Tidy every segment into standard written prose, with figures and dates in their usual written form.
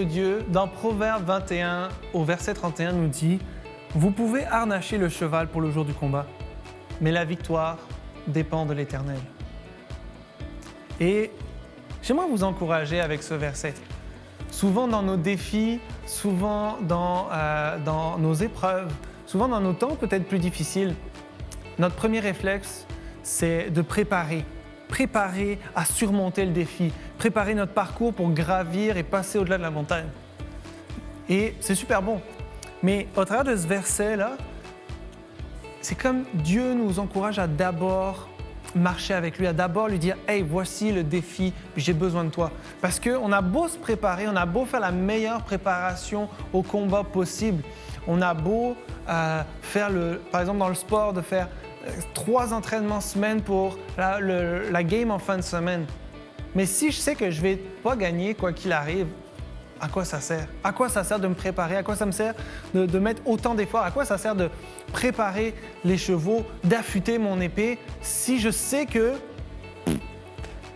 de Dieu, dans Proverbe 21, au verset 31, nous dit « Vous pouvez harnacher le cheval pour le jour du combat, mais la victoire dépend de l'Éternel. » Et j'aimerais vous encourager avec ce verset. Souvent dans nos défis, souvent dans nos épreuves, souvent dans nos temps peut-être plus difficiles, notre premier réflexe, c'est de préparer à surmonter le défi, préparer notre parcours pour gravir et passer au-delà de la montagne. Et c'est super bon. Mais au travers de ce verset-là, c'est comme Dieu nous encourage à d'abord marcher avec lui, à d'abord lui dire « Hey, voici le défi, puis j'ai besoin de toi. » Parce qu'on a beau se préparer, on a beau faire la meilleure préparation au combat possible, on a beau faire, par exemple dans le sport, de faire 3 entraînements semaine pour la game en fin de semaine. Mais si je sais que je ne vais pas gagner quoi qu'il arrive, à quoi ça sert? À quoi ça sert de me préparer? À quoi ça me sert de mettre autant d'efforts? À quoi ça sert de préparer les chevaux, d'affûter mon épée si je sais que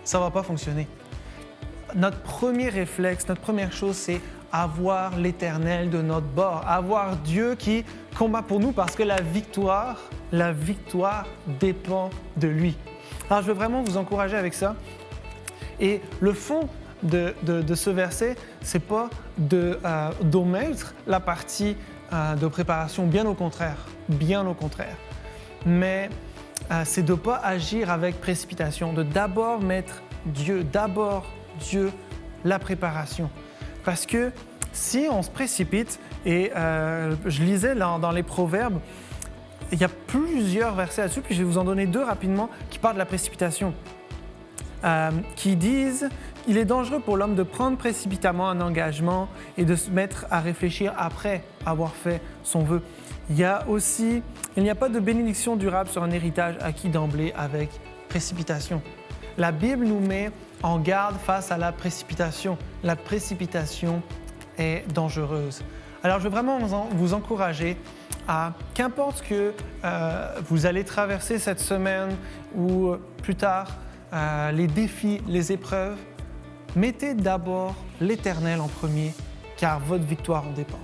ça ne va pas fonctionner? Notre premier réflexe, notre première chose, c'est avoir l'Éternel de notre bord, avoir Dieu qui combat pour nous parce que la victoire dépend de lui. Alors, je veux vraiment vous encourager avec ça. Et le fond de ce verset, c'est pas d'omettre la partie de préparation, bien au contraire. Mais c'est de ne pas agir avec précipitation, de d'abord mettre Dieu, la préparation. Parce que si on se précipite, et je lisais dans les Proverbes, il y a plusieurs versets là-dessus, puis je vais vous en donner 2 rapidement, qui parlent de la précipitation, qui disent « Il est dangereux pour l'homme de prendre précipitamment un engagement et de se mettre à réfléchir après avoir fait son vœu. » Il y a aussi « Il n'y a pas de bénédiction durable sur un héritage acquis d'emblée avec précipitation. » La Bible nous met en garde face à la précipitation. La précipitation est dangereuse. Alors, je veux vraiment vous encourager à, qu'importe ce que vous allez traverser cette semaine ou plus tard, les défis, les épreuves, mettez d'abord l'Éternel en premier, car votre victoire en dépend.